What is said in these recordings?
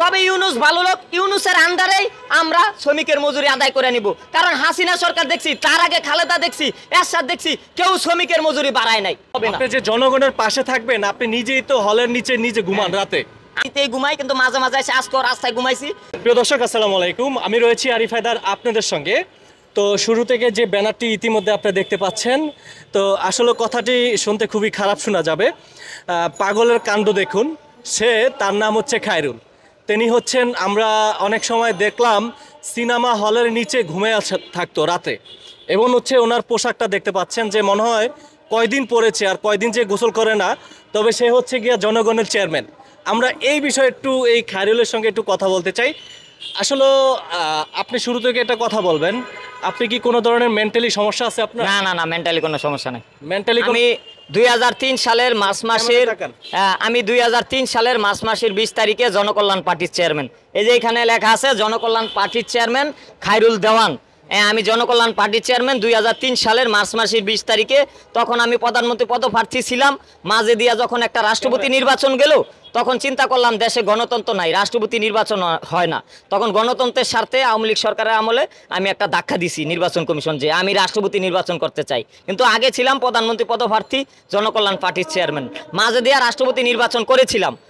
তবে ইউনূস ভালো লোক, ইউনূসের আন্ডারেই আমরা শ্রমিকের মজুরি আদায় করে নিব। কারণ হাসিনা সরকার দেখছি, তার আগে খালেদা দেখছি, এরশাদ দেখছি, কেউ শ্রমিকের মজুরি বাড়ায় নাই। আপনি যে জনগণের পাশে থাকবেন, আপনি নিজেই তো হলের নিচে নিজে ঘুমান রাতে। আমি ঘুমাই, কিন্তু মাঝে মাঝে এসে আজকে রাস্তায় ঘুমাইছি। প্রিয় দর্শক, আসসালামু আলাইকুম, আমি রয়েছি আরিফ হায়দার আপনাদের সঙ্গে। তো শুরু থেকে যে ব্যানারটি ইতিমধ্যে আপনারা দেখতে পাচ্ছেন, তো আসলে কথাটি শুনতে খুবই খারাপ শোনা যাবে। পাগলের কাণ্ড দেখুন, তার নাম হচ্ছে খায়রুল। তিনি হচ্ছেন, আমরা অনেক সময় দেখলাম সিনেমা হলের নিচে ঘুমে থাকতো রাতে, এবং হচ্ছে ওনার পোশাকটা দেখতে পাচ্ছেন যে মনে হয় কয়দিন পরেছে, আর কয়দিন যে গোসল করে না। তবে সে হচ্ছে গিয়া জনগণের চেয়ারম্যান। আমরা এই বিষয়ে একটু এই খায়রুলের সঙ্গে একটু কথা বলতে চাই। আসলে আপনি শুরু থেকে একটা কথা বলবেন, আপনি কি কোনো ধরনের মেন্টালি সমস্যা আছে আপনার? না না না, মেন্টালি কোনো সমস্যা নেই। মেন্টালি আমি 2003 সালের মার্চ মাসের 20 তারিখে জনকল্যাণ পার্টির চেয়ারম্যান। এই যে এখানে লেখা আছে জনকল্যাণ পার্টির চেয়ারম্যান খায়রুল দেওয়ান। আমি জনকল্যাণ পার্টির চেয়ারম্যান 2003 সালের মার্চ মাসের 20 তারিখে। তখন আমি প্রধানমন্ত্রী পদপ্রার্থী ছিলাম। মাঝে দিয়া যখন একটা রাষ্ট্রপতি নির্বাচন গেল, তখন চিন্তা করলাম দেশে গণতন্ত্র নাই, রাষ্ট্রপতি নির্বাচন হয় না। তখন গণতন্ত্রের স্বার্থে আওয়ামী লীগ সরকারের আমলে আমি একটা ধাক্কা দিছি নির্বাচন কমিশন, যে আমি রাষ্ট্রপতি নির্বাচন করতে চাই। কিন্তু আগে ছিলাম প্রধানমন্ত্রী পদপ্রার্থী, জনকল্যাণ পার্টির চেয়ারম্যান। মাঝে দিয়া রাষ্ট্রপতি নির্বাচন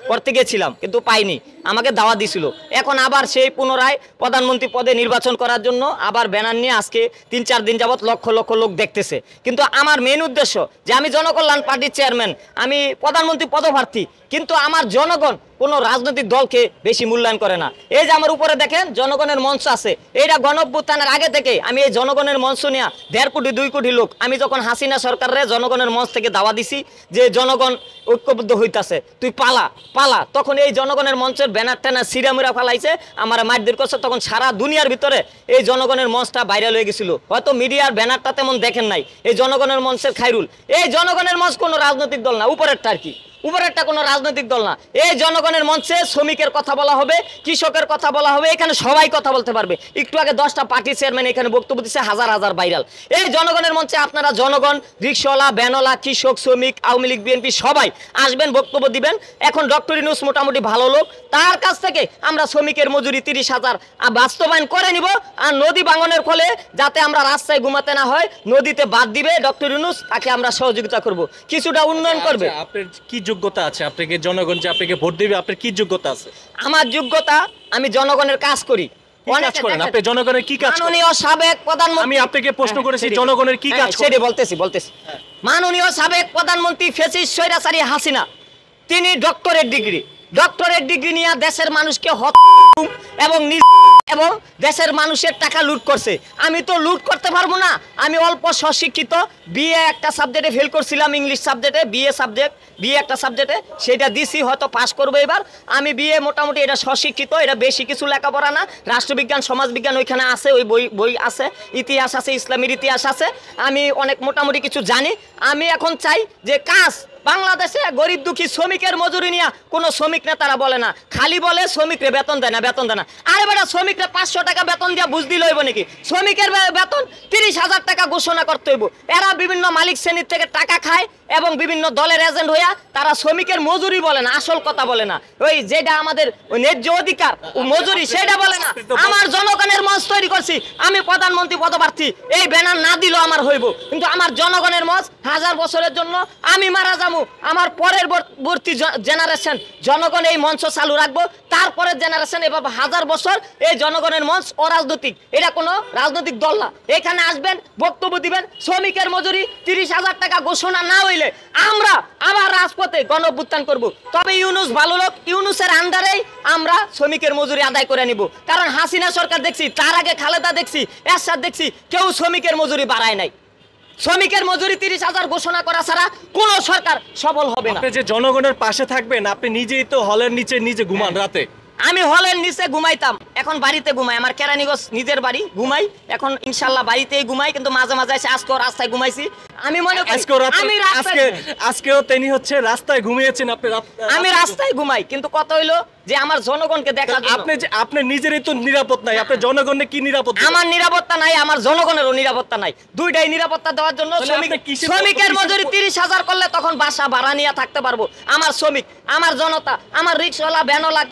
করতে গেছিলাম, কিন্তু পাইনি, আমাকে দাওয়া দিছিল। এখন আবার সেই পুনরায় প্রধানমন্ত্রী পদে নির্বাচন করার জন্য আবার ব্যানার নিয়ে আজকে 3-4 দিন যাবৎ লক্ষ লক্ষ লোক দেখতেছে। কিন্তু আমার মেন উদ্দেশ্য যে আমি জনকল্যাণ পার্টির চেয়ারম্যান, আমি প্রধানমন্ত্রী পদপ্রার্থী, কিন্তু আমার জনগণ কোনো রাজনৈতিক দলকে বেশি মূল্যায়ন করে না। এই যে আমার উপরে দেখেন জনগণের মঞ্চ আছে, এইটা গণঅভ্যুত্থানের আগে থেকে আমি এই জনগণের মঞ্চ নিয়ে 1.5 কোটি 2 কোটি লোক, আমি যখন হাসিনা সরকারের জনগণের মঞ্চ থেকে দাওয়া দিছি যে জনগণ ঐক্যবদ্ধ হইতাছে, তুই পালা পালা, তখন এই জনগণের মঞ্চের ব্যানার টানা সিরামিরা ফালাইছে, আমার মারধর করছে। তখন সারা দুনিয়ার ভিতরে এই জনগণের মঞ্চটা ভাইরাল হয়ে গেছিল। হয়তো মিডিয়ার ব্যানারটা তেমন দেখেন নাই, এই জনগণের মঞ্চের খায়রুল। এই জনগণের মঞ্চ কোনো রাজনৈতিক দল না, উপরেরটা আর কি, উপরেরটা কোনো রাজনৈতিক দল না। এই জনগণের মঞ্চে শ্রমিকের কথা বলা হবে, কৃষকের কথা বলা হবে, এখানে সবাই কথা বলতে পারবে। একটু আগে 10টা পার্টির চেয়ারম্যান এখানে বক্তব্য দিচ্ছে, হাজার হাজার ভাইরাল। এই জনগণের মঞ্চে আপনারা জনগণ, রিক্সাওয়ালা, ভ্যানওয়ালা, কৃষক, শ্রমিক, আওয়ামী লীগ, বিএনপি সবাই আসবেন, বক্তব্য দিবেন। এখন ডক্টর ইউনূস মোটামুটি ভালো লোক, তার কাছ থেকে আমরা শ্রমিকের মজুরি 30,000 বাস্তবায়ন করে নিব। আর নদী ভাঙনের ফলে যাতে আমরা রাস্তায় ঘুমাতে না হয়, নদীতে বাদ দিবে ডক্টর ইউনূস, তাকে আমরা সহযোগিতা করব, কিছুটা উন্নয়ন করবে। আপনার কি যোগ্যতা আছে? আপনাকে জনগণ যে আপনাকে ভোট দিবে, আপনার কি যোগ্যতা আছে? আমার যোগ্যতা, আমি জনগণের কাজ করি। কাজ করেন আপনি? জনগণের কি কাজ? মাননীয় সাবেক প্রধানমন্ত্রী, আমি আপনাকে প্রশ্ন করেছি জনগণের কি কাজ? সেটা বলতেছি। মাননীয় সাবেক প্রধানমন্ত্রী ফ্যাসিস্ট স্বৈরাচারী হাসিনা, তিনি ডক্টরেট ডিগ্রি নিয়ে দেশের মানুষকে এবং দেশের মানুষের টাকা লুট করছে। আমি তো লুট করতে পারবো না, আমি অল্প স্বশিক্ষিত, বিএ একটা সাবজেক্টে ফেল করছিলাম, ইংলিশ সাবজেক্টে, বিএ একটা সাবজেক্টে, সেটা দিছি, হয়তো পাস করবো এবার। আমি বিএ মোটামুটি, এটা স্বশিক্ষিত, এটা বেশি কিছু লেখাপড়া না। রাষ্ট্রবিজ্ঞান, সমাজবিজ্ঞান ওইখানে আছে, ওই বই আছে, ইতিহাস আছে, ইসলামের ইতিহাস আছে, আমি অনেক মোটামুটি কিছু জানি। আমি এখন চাই যে কাজ, বাংলাদেশে গরিব দুঃখী শ্রমিকের মজুরি নিয়ে কোনো শ্রমিক নেতারা বলে না, খালি বলে শ্রমিকরে বেতন দেয় না। আরে বেটা, শ্রমিকরা 500 টাকা বেতন দিয়া বুঝ দিল হইব নাকি? শ্রমিকের বেতন 30,000 টাকা ঘোষণা করতে হইব। এরা বিভিন্ন মালিক শ্রেণীর থেকে টাকা খায় এবং বিভিন্ন দলের এজেন্ট হইয়া তারা শ্রমিকের মজুরি বলে না, আসল কথা বলে না, ওই যেটা আমাদের ওই ন্যায্য অধিকার মজুরি, সেটা বলে না। আমার জনগণের মঞ্চ তৈরি করছি, আমি প্রধানমন্ত্রী পদপ্রার্থী, এই ব্যানার না দিলেও আমার হইব, কিন্তু আমার জনগণের মঞ্চ 1000 বছরের জন্য আমি মারা যাবো, আমার পরবর্তী জেনারেশন জনগণ এই মঞ্চ চালু রাখবো, তারপরের জেনারেশন, এভাবে 1000 বছর এই জনগণের মঞ্চ অরাজনৈতিক, এটা কোনো রাজনৈতিক দল না। এখানে আসবেন, বক্তব্য দিবেন, শ্রমিকের মজুরি 30,000 টাকা ঘোষণা না হইলে আমরা আবার রাজপথে গণঅভ্যুত্থান করব। তবে ইউনূস ভালো লোক, ইউনূসের আন্ডারেই আমরা শ্রমিকের মজুরি আদায় করে নিব। কারণ হাসিনা সরকার দেখছি, তার আগে খালেদা দেখছি, এরশাদ দেখছি, কেউ শ্রমিকের মজুরি বাড়ায় নাই। শ্রমিকের মজুরি 30,000 ঘোষণা করা ছাড়া কোন সরকার সফল হবে না। আপনি যে জনগণের পাশে থাকবেন, আপনি নিজেই তো হলের নিচে নিজে ঘুমান রাতে। আমি হলের নিচে ঘুমাইতাম, এখন বাড়িতে ঘুমাই, আমার কেরানীগঞ্জ নিজের বাড়ি, ঘুমাই এখন ইনশাল্লাহ বাড়িতেই ঘুমাই, কিন্তু মাঝে মাঝে এসে আজকেও রাস্তায় ঘুমাইছি। আমি মনে করি আজকেও তিনি হচ্ছে রাস্তায় ঘুমিয়েছেন, আমি রাস্তায় ঘুমাই, কিন্তু কত হইলো যে আমার জনগণকে দেখা, আপনি নিজেরই তো নিরাপদ নাই, আপনি জনগণের কি নিরাপদ? আমার নিরাপত্তা নাই, আমার জনগণেরও নিরাপত্তা নাই, দুইটাই নিরাপত্তা দেওয়ার জন্য শ্রমিকের মজুরি 30,000 করলে তখন বাসা ভাড়া নিয়ে থাকতে পারবো। আমার শ্রমিক, আমার জনতা, আমার রিক্সাওয়ালা, ভ্যানওয়ালা,